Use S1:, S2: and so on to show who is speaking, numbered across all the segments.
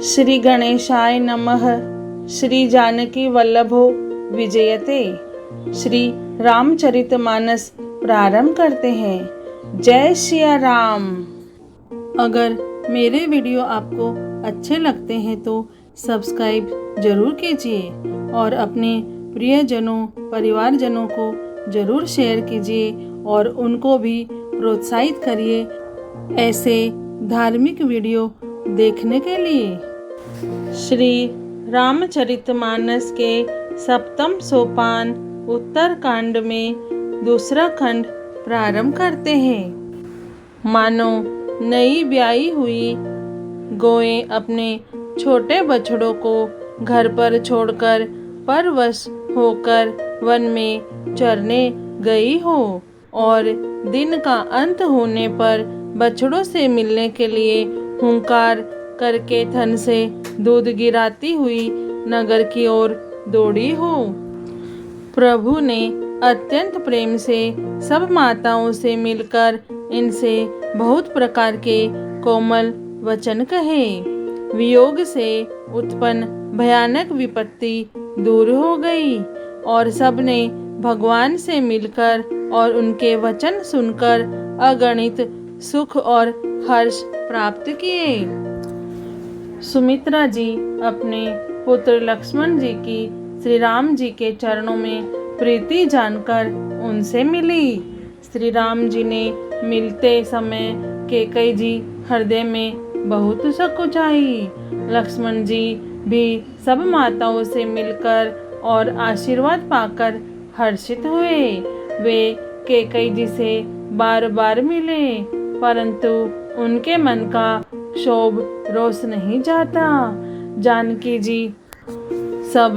S1: श्री गणेशाय नमः। श्री जानकी वल्लभो विजयते। श्री रामचरितमानस प्रारंभ करते हैं। जय सिया राम। अगर मेरे वीडियो आपको अच्छे लगते हैं तो सब्सक्राइब जरूर कीजिए और अपने प्रियजनों परिवारजनों को जरूर शेयर कीजिए और उनको भी प्रोत्साहित करिए ऐसे धार्मिक वीडियो देखने के लिए। श्री रामचरितमानस के सप्तम सोपान उत्तरकांड में दूसरा खंड प्रारंभ करते हैं। मानो नई ब्याही हुई गौएं अपने छोटे बछड़ों को घर पर छोड़कर परवश होकर वन में चरने गई हो और दिन का अंत होने पर बछड़ों से मिलने के लिए हुंकार करके थन से दूध गिराती हुई नगर की ओर दौड़ी हो। प्रभु ने अत्यंत प्रेम से सब माताओं से मिलकर इनसे बहुत प्रकार के कोमल वचन कहे। वियोग से उत्पन्न भयानक विपत्ति दूर हो गई और सबने भगवान से मिलकर और उनके वचन सुनकर अगणित सुख और हर्ष प्राप्त किए। सुमित्रा जी अपने पुत्र लक्ष्मण जी की श्री राम जी के चरणों में प्रीति जानकर उनसे मिली। श्री राम जी ने मिलते समय कैकेयी जी हृदय में बहुत सकुचाई। लक्ष्मण जी भी सब माताओं से मिलकर और आशीर्वाद पाकर हर्षित हुए। वे कैकेयी जी से बार बार मिले परंतु उनके मन का क्षोभ रोस नहीं जाता। जानकी जी सब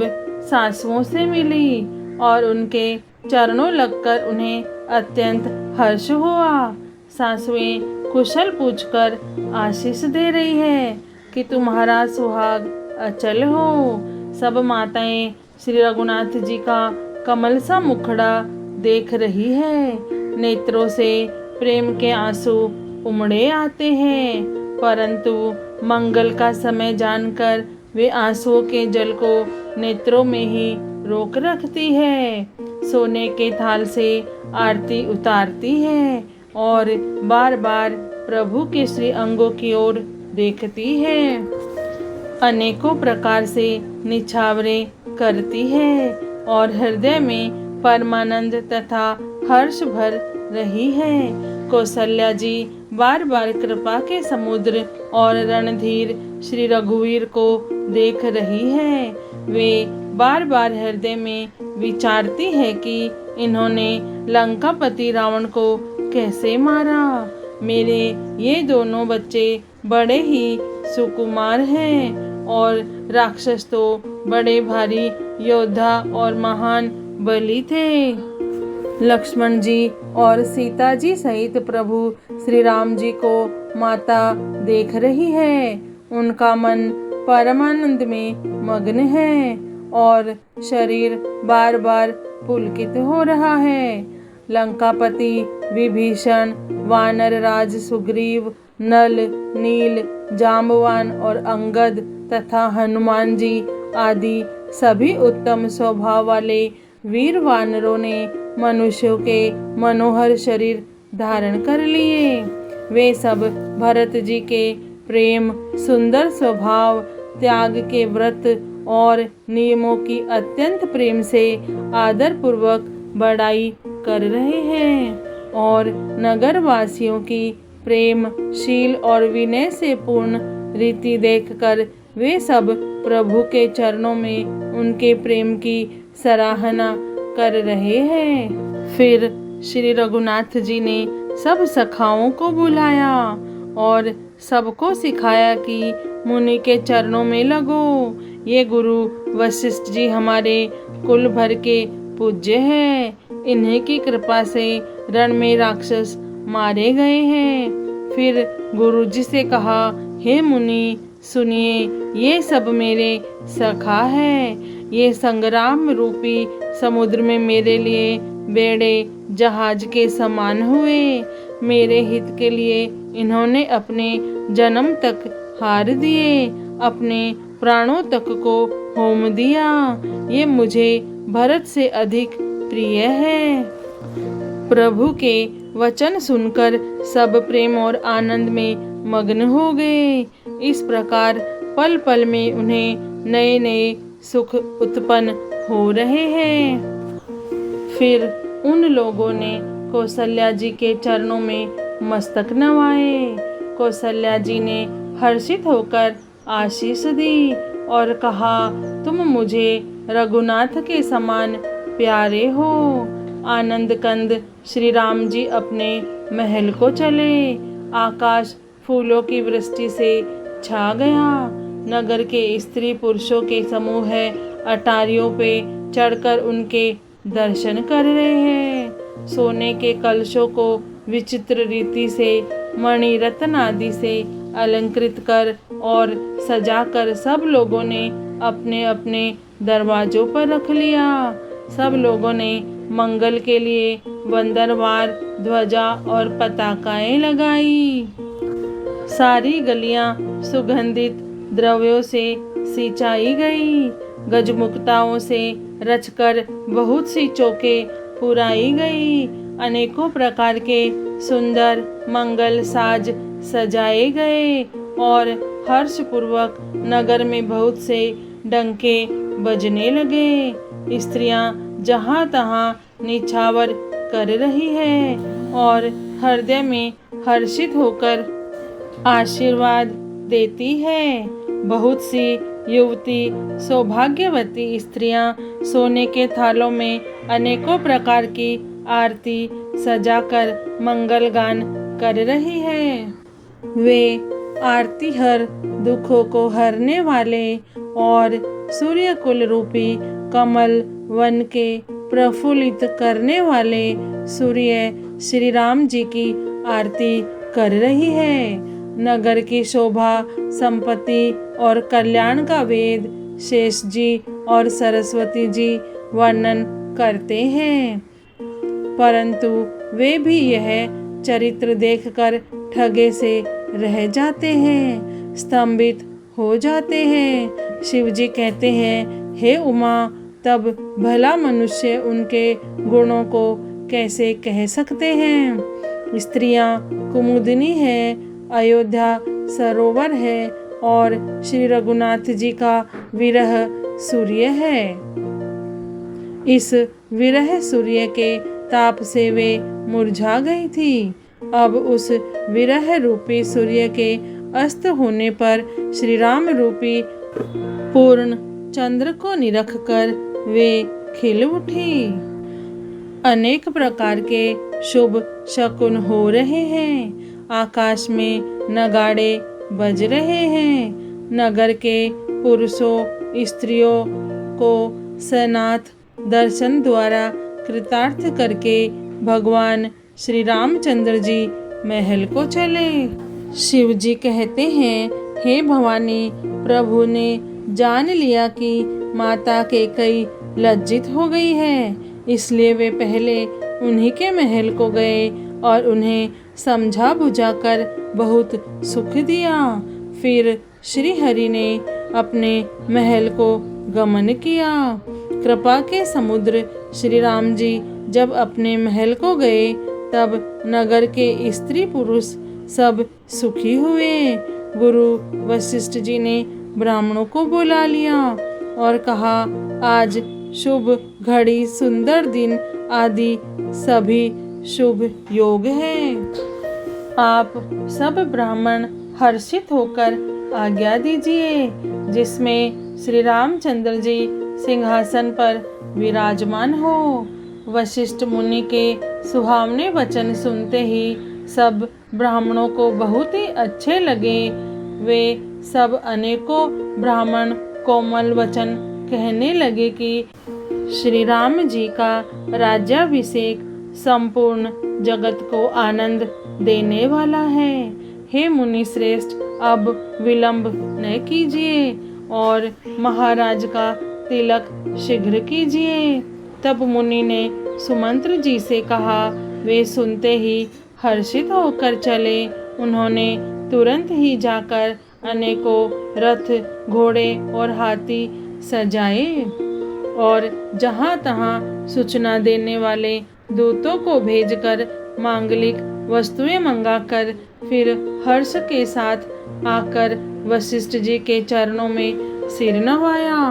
S1: सासुओं से मिली और उनके चरणों लगकर उन्हें अत्यंत हर्ष हुआ। सासुएं कुशल पूछकर आशीष दे रही है कि तुम्हारा सुहाग अचल हो। सब माताएं श्री रघुनाथ जी का कमल सा मुखड़ा देख रही है। नेत्रों से प्रेम के आंसू उमड़े आते हैं परंतु मंगल का समय जानकर वे आंसुओं के जल को नेत्रों में ही रोक रखती है। सोने के थाल से आरती उतारती है और बार बार प्रभु के श्री अंगों की ओर देखती है। अनेकों प्रकार से निछावरे करती है और हृदय में परमानंद तथा हर्ष भर रही है। कौशल्या जी बार बार कृपा के समुद्र और रणधीर श्री रघुवीर को देख रही है। वे बार बार हृदय में विचारती है कि इन्होंने लंकापति रावण को कैसे मारा। मेरे ये दोनों बच्चे बड़े ही सुकुमार हैं और राक्षस तो बड़े भारी योद्धा और महान बली थे। लक्ष्मण जी और सीता जी सहित प्रभु श्री राम जी को माता देख रही है। उनका मन परमानंद में मग्न है और शरीर बार बार पुलकित हो रहा है। लंकापति विभीषण, वानर राज सुग्रीव, नल, नील, जाम्बवान और अंगद तथा हनुमान जी आदि सभी उत्तम स्वभाव वाले वीर वानरों ने मनुष्यों के मनोहर शरीर धारण कर लिए। वे सब भरत जी के प्रेम, सुंदर स्वभाव, त्याग के व्रत और नियमों की अत्यंत प्रेम से आदर पूर्वक बड़ाई कर रहे हैं और नगर वासियों की प्रेम, शील और विनय से पूर्ण रीति देखकर वे सब प्रभु के चरणों में उनके प्रेम की सराहना कर रहे हैं। फिर श्री रघुनाथ जी ने सब सखाओं को बुलाया और सबको सिखाया कि मुनि के चरणों में लगो। ये गुरु वशिष्ठ जी हमारे कुल भर के पूज्य हैं। इन्हीं की कृपा से रण में राक्षस मारे गए हैं। फिर गुरु जी से कहा, हे मुनि सुनिए, ये सब मेरे सखा हैं। ये संग्राम रूपी समुद्र में मेरे लिए बेड़े जहाज के समान हुए। मेरे हित के लिए इन्होंने अपने जन्म तक हार दिए अपने प्राणों तक को होम दिया। ये मुझे भरत से अधिक प्रिय है। प्रभु के वचन सुनकर सब प्रेम और आनंद में मग्न हो गए। इस प्रकार पल पल में उन्हें नए नए सुख उत्पन्न हो रहे हैं। फिर उन लोगों ने कौशल्या जी के चरणों में मस्तक नवाए। कौशल्या जी ने हर्षित होकर आशीष दी और कहा, तुम मुझे रघुनाथ के समान प्यारे हो। आनंद कंद श्री राम जी अपने महल को चले। आकाश फूलों की वृष्टि से छा गया। नगर के स्त्री पुरुषों के समूह अटारियों पे चढ़कर उनके दर्शन कर रहे हैं। सोने के कलशों को विचित्र रीति से मणि रत्न आदि से अलंकृत कर और सजाकर सब लोगों ने अपने अपने दरवाजों पर रख लिया। सब लोगों ने मंगल के लिए बंदरवार, ध्वजा और पताकाएं लगाई। सारी गलियां सुगंधित द्रव्यों से सिंचाई गई। गजमुक्ताओं से रचकर बहुत सी चौके पुराई गई। अनेकों प्रकार के सुंदर मंगल साज सजाए गए और हर्षपूर्वक नगर में बहुत से डंके बजने लगे। स्त्रियां जहां तहां निछावर कर रही है और हृदय में हर्षित होकर आशीर्वाद देती है। बहुत सी युवती सौभाग्यवती स्त्रियां सोने के थालों में अनेकों प्रकार की आरती सजाकर मंगल गान कर रही है। वे आरती हर दुखों को हरने वाले और सूर्य कुल रूपी कमल वन के प्रफुल्लित करने वाले सूर्य श्री राम जी की आरती कर रही है। नगर की शोभा, संपत्ति और कल्याण का वेद शेष जी और सरस्वती जी वर्णन करते हैं, परंतु वे भी यह चरित्र देखकर ठगे से रह जाते हैं, स्तंभित हो जाते हैं। शिव जी कहते हैं, हे उमा, तब भला मनुष्य उनके गुणों को कैसे कह सकते हैं। स्त्रियां कुमुदिनी है, अयोध्या सरोवर है और श्री रघुनाथ जी का विरह सूर्य है। इस विरह सूर्य के ताप से वे मुरझा गई थी। अब उस विरह रूपी सूर्य के अस्त होने पर श्री राम रूपी पूर्ण चंद्र को निरख कर वे खिल उठी। अनेक प्रकार के शुभ शकुन हो रहे हैं। आकाश में नगाड़े बज रहे हैं। नगर के पुरुषों स्त्रियों को सनाथ दर्शन द्वारा कृतार्थ करके भगवान श्री रामचंद्र जी महल को चले। शिव जी कहते हैं, हे भवानी, प्रभु ने जान लिया कि माता कैकेयी लज्जित हो गई है, इसलिए वे पहले उन्हीं के महल को गए और उन्हें समझा बुझाकर बहुत सुख दिया। फिर श्री हरि ने अपने महल को गमन किया। कृपा के समुद्र श्री राम जी जब अपने महल को गए तब नगर के स्त्री पुरुष सब सुखी हुए। गुरु वशिष्ठ जी ने ब्राह्मणों को बुला लिया और कहा, आज शुभ घड़ी, सुंदर दिन आदि सभी शुभ योग है। आप सब ब्राह्मण हर्षित होकर आज्ञा दीजिए, जिसमें श्री रामचंद्र जी सिंहासन पर विराजमान हो। वशिष्ठ मुनि के सुहावने वचन सुनते ही सब ब्राह्मणों को बहुत ही अच्छे लगे। वे सब अनेकों ब्राह्मण कोमल वचन कहने लगे कि श्री राम जी का राज्याभिषेक संपूर्ण जगत को आनंद देने वाला है। हे मुनि श्रेष्ठ, अब विलंब न कीजिए और महाराज का तिलक शीघ्र कीजिए। तब मुनि ने सुमंत्र जी से कहा। वे सुनते ही हर्षित होकर चले। उन्होंने तुरंत ही जाकर अनेकों रथ, घोड़े और हाथी सजाए और जहाँ तहाँ सूचना देने वाले दूतों को भेजकर मांगलिक वस्तुएं मंगाकर फिर हर्ष के साथ आकर वशिष्ठ जी के चरणों में सिर नवाया।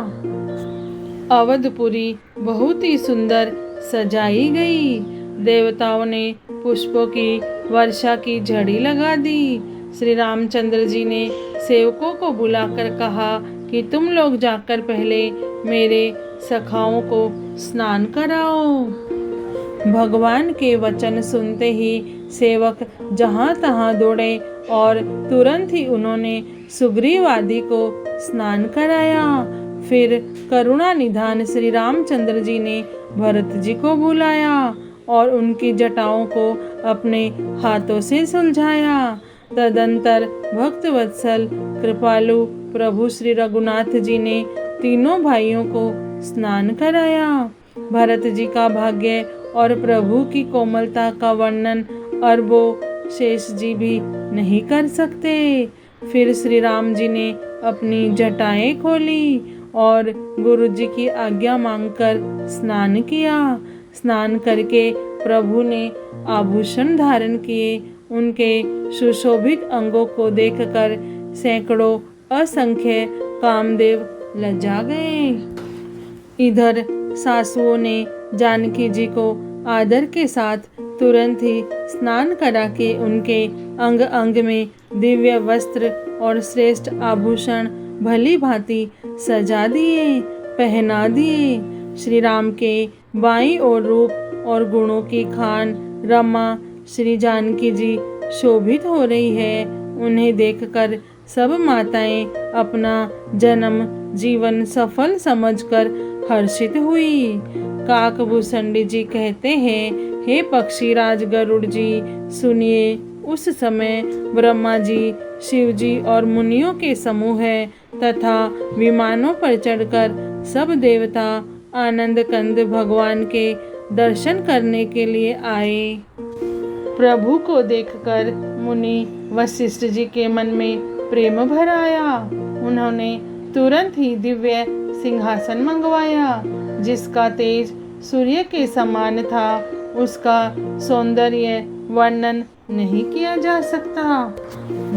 S1: अवधपुरी बहुत ही सुंदर सजाई गई। देवताओं ने पुष्पों की वर्षा की झड़ी लगा दी। श्री रामचंद्र जी ने सेवकों को बुलाकर कहा कि तुम लोग जाकर पहले मेरे सखाओं को स्नान कराओ। भगवान के वचन सुनते ही सेवक जहाँ तहाँ दौड़े और तुरंत ही उन्होंने सुग्रीव आदि को स्नान कराया। फिर करुणा निधान श्री रामचंद्र जी ने भरत जी को बुलाया और उनकी जटाओं को अपने हाथों से सुलझाया। तदंतर भक्त वत्सल कृपालु प्रभु श्री रघुनाथ जी ने तीनों भाइयों को स्नान कराया। भरत जी का भाग्य और प्रभु की कोमलता का वर्णन अरबों शेष जी भी नहीं कर सकते। फिर श्री राम जी ने अपनी जटाएं खोली और गुरु जी की आज्ञा मांगकर स्नान किया। स्नान करके प्रभु ने आभूषण धारण किए। उनके सुशोभित अंगों को देखकर सैकड़ों असंख्य कामदेव लज्जा गए। इधर सासुओं ने जानकी जी को आदर के साथ तुरंत ही स्नान करा के उनके अंग अंग में दिव्य वस्त्र और श्रेष्ठ आभूषण भली भांति सजा दिए, पहना दिए। श्री राम के बाईं ओर रूप और गुणों की खान रमा श्री जानकी जी शोभित हो रही है। उन्हें देखकर सब माताएं अपना जन्म जीवन सफल समझकर हर्षित हुई। काकभूषणी जी कहते हैं, हे पक्षीराज गरुड़ जी, सुनिए, उस समय ब्रह्मा जी, शिव जी और मुनियों के समूह तथा विमानों पर चढ़कर सब देवता आनंद कंद भगवान के दर्शन करने के लिए आए। प्रभु को देखकर मुनि वशिष्ठ जी के मन में प्रेम भर आया। उन्होंने तुरंत ही दिव्य सिंहासन मंगवाया जिसका तेज सूर्य के समान था। उसका सौंदर्य वर्णन नहीं किया जा सकता।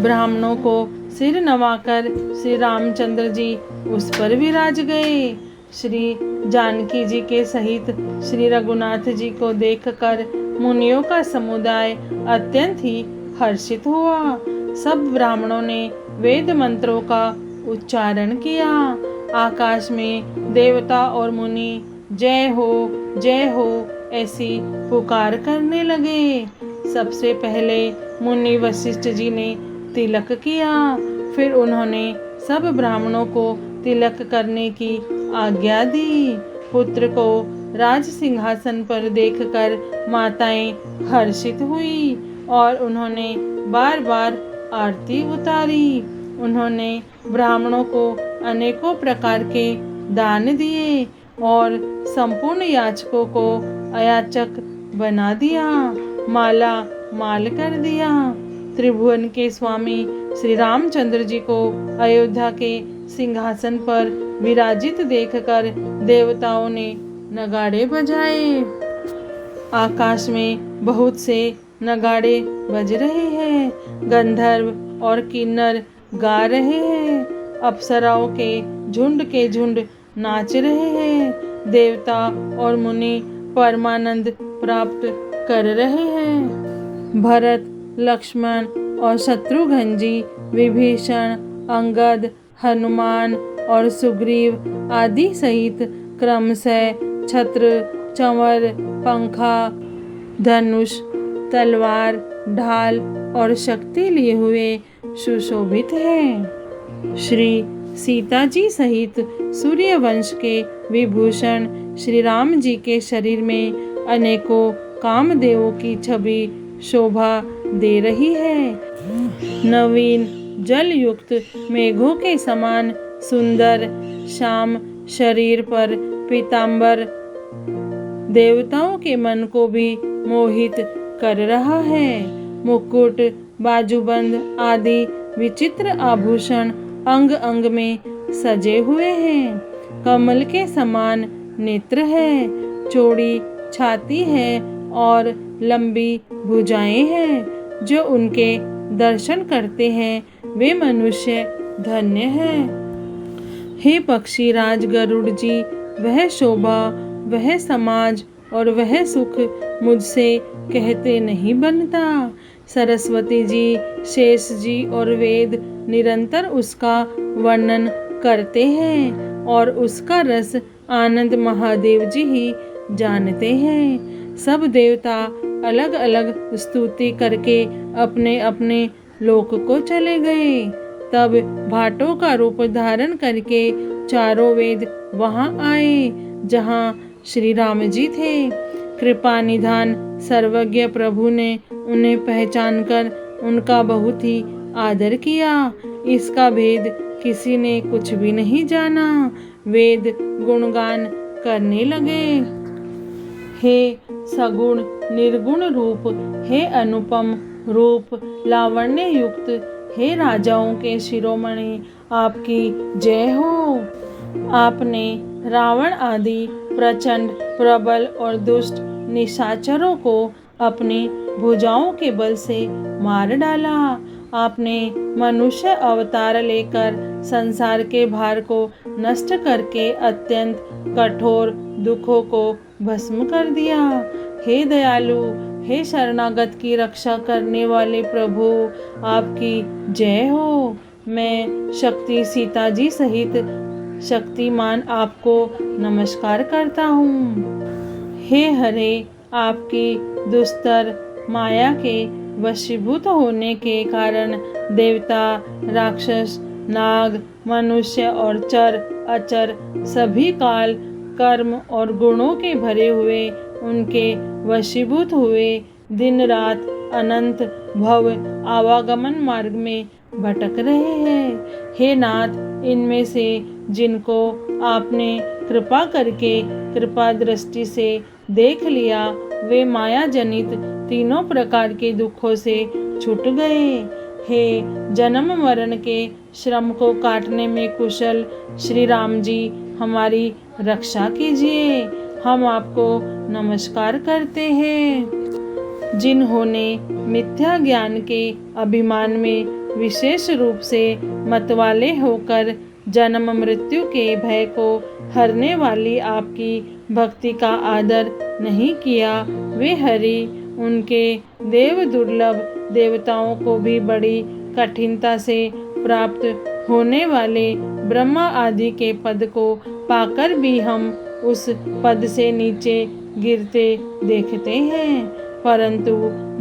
S1: ब्राह्मणों को सिर नवाकर श्री रामचंद्र जी उस पर विराज गए। श्री जानकी जी के सहित श्री रघुनाथ जी को देखकर मुनियों का समुदाय अत्यंत ही हर्षित हुआ। सब ब्राह्मणों ने वेद मंत्रों का उच्चारण किया। आकाश में देवता और मुनि जय हो ऐसी पुकार करने लगे। सबसे पहले मुनि वशिष्ठ जी ने तिलक किया। फिर उन्होंने सब ब्राह्मणों को तिलक करने की आज्ञा दी। पुत्र को राज सिंहासन पर देखकर माताएं हर्षित हुई और उन्होंने बार बार आरती उतारी। उन्होंने ब्राह्मणों को अनेकों प्रकार के दान दिए और संपूर्ण याचकों को अयाचक बना दिया, माला माल कर दिया। त्रिभुवन के स्वामी श्री रामचंद्र जी को अयोध्या के सिंहासन पर विराजित देखकर देवताओं ने नगाड़े बजाए। आकाश में बहुत से नगाड़े बज रहे हैं। गंधर्व और किन्नर गा रहे हैं। अप्सराओं के झुंड नाच रहे हैं। देवता और मुनि परमानंद प्राप्त कर रहे हैं। भरत, लक्ष्मण और शत्रुघ्न जी, विभीषण, अंगद, हनुमान और सुग्रीव आदि सहित क्रमशः छत्र, चंवर, पंखा, धनुष, तलवार, ढाल और शक्ति लिए हुए सुशोभित हैं। श्री सीता जी सहित सूर्य वंश के विभूषण श्री राम जी के शरीर में अनेकों कामदेवों की छवि शोभा दे रही है। नवीन जल युक्त मेघों के समान सुंदर श्याम शरीर पर पीतांबर देवताओं के मन को भी मोहित कर रहा है। मुकुट, बाजूबंद आदि विचित्र आभूषण अंग अंग में सजे हुए हैं। कमल के समान नेत्र है, चौड़ी छाती है और लंबी भुजाएं हैं। जो उनके दर्शन करते हैं वे मनुष्य धन्य हैं। हे पक्षी राज गरुड़ जी, वह शोभा, वह समाज और वह सुख मुझसे कहते नहीं बनता। सरस्वती जी, शेष जी और वेद निरंतर उसका वर्णन करते हैं और उसका रस आनंद महादेव जी ही जानते हैं। सब देवता अलग अलग स्तुति करके अपने अपने लोक को चले गए। तब भाटों का रूप धारण करके चारों वेद वहां आए जहां श्री राम जी थे। कृपा निधान सर्वज्ञ प्रभु ने उन्हें पहचान कर उनका बहुत ही आदर किया। इसका भेद किसी ने कुछ भी नहीं जाना। वेद गुणगान करने लगे। हे सगुण निर्गुण रूप, हे अनुपम रूप, लावण्य युक्त, हे राजाओं के शिरोमणि, आपकी जय हो। आपने रावण आदि प्रचंड प्रबल और दुष्ट निशाचरों को अपनी भुजाओं के बल से मार डाला। आपने मनुष्य अवतार लेकर संसार के भार को नष्ट करके अत्यंत कठोर दुखों को भस्म कर दिया। हे दयालु, हे शरणागत की रक्षा करने वाले प्रभु, आपकी जय हो। मैं शक्ति सीता जी सहित शक्तिमान आपको नमस्कार करता हूँ। हे हरे, आपकी दुस्तर माया के वशीभूत होने के कारण देवता, राक्षस, नाग, मनुष्य और चर अचर सभी काल, कर्म और गुणों के भरे हुए उनके वशीभूत हुए दिन रात अनंत भव आवागमन मार्ग में भटक रहे हैं। हे नाथ, इनमें से जिनको आपने कृपा करके कृपा दृष्टि से देख लिया वे माया जनित तीनों प्रकार के दुखों से छूट गए। हे जन्म मरण के श्रम को काटने में कुशल श्री राम जी, हमारी रक्षा कीजिए। हम आपको नमस्कार करते हैं। जिन्होंने मिथ्या ज्ञान के अभिमान में विशेष रूप से मतवाले होकर जन्म मृत्यु के भय को हरने वाली आपकी भक्ति का आदर नहीं किया, वे हरि उनके देव दुर्लभ देवताओं को भी बड़ी कठिनता से प्राप्त होने वाले ब्रह्मा आदि के पद को पाकर भी हम उस पद से नीचे गिरते देखते हैं। परंतु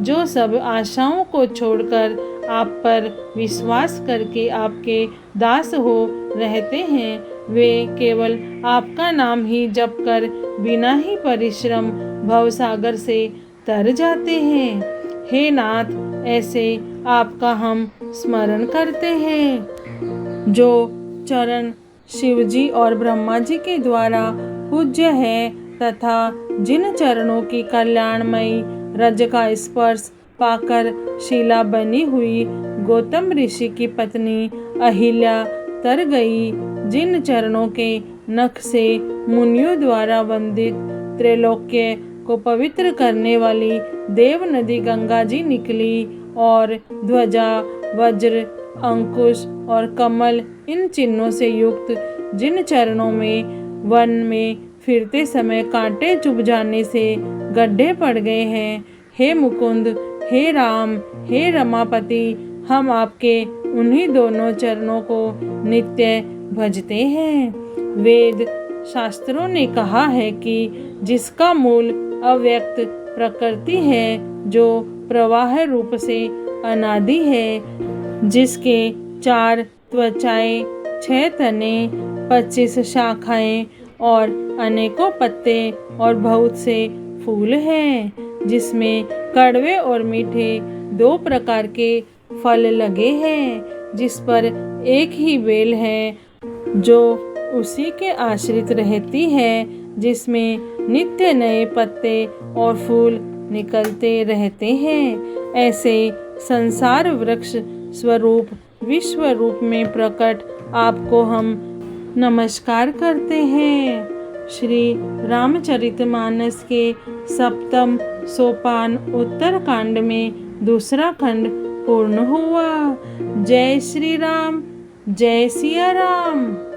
S1: जो सब आशाओं को छोड़कर आप पर विश्वास करके आपके दास हो रहते हैं, वे केवल आपका नाम ही जप कर बिना ही परिश्रम भवसागर से तर जाते हैं। हे नाथ, ऐसे आपका हम स्मरण करते हैं। जो चरण शिवजी और ब्रह्मा जी के द्वारा पूज्य है तथा जिन चरणों की कल्याणमयी रज का स्पर्श पाकर शिला बनी हुई गौतम ऋषि की पत्नी अहिल्या तर गई, जिन चरणों के नख से मुनियों द्वारा वंदित त्रैलोक्य को पवित्र करने वाली देव नदी गंगा जी निकली और ध्वजा, वज्र, अंकुश और कमल इन चिन्हों से युक्त जिन चरणों में वन में फिरते समय कांटे चुभ जाने से गड्ढे पड़ गए हैं, हे मुकुंद, हे राम, हे रमापति, हम आपके उन्हीं दोनों चरणों को नित्य भजते हैं। वेद शास्त्रों ने कहा है कि जिसका मूल अव्यक्त प्रकृति है, जो प्रवाह रूप से अनादि है, जिसके 4 त्वचाएं, 6 तने, 25 शाखाएं और अनेकों पत्ते और बहुत से फूल हैं, जिसमें कड़वे और मीठे 2 प्रकार के फल लगे हैं, जिस पर एक ही बेल है जो उसी के आश्रित रहती है, जिसमें नित्य नए पत्ते और फूल निकलते रहते हैं। ऐसे संसार वृक्ष स्वरूप विश्व रूप में प्रकट आपको हम नमस्कार करते हैं। श्री रामचरितमानस के सप्तम सोपान उत्तरकांड में दूसरा खंड पूर्ण हुआ। जय श्री राम, जय सिया राम।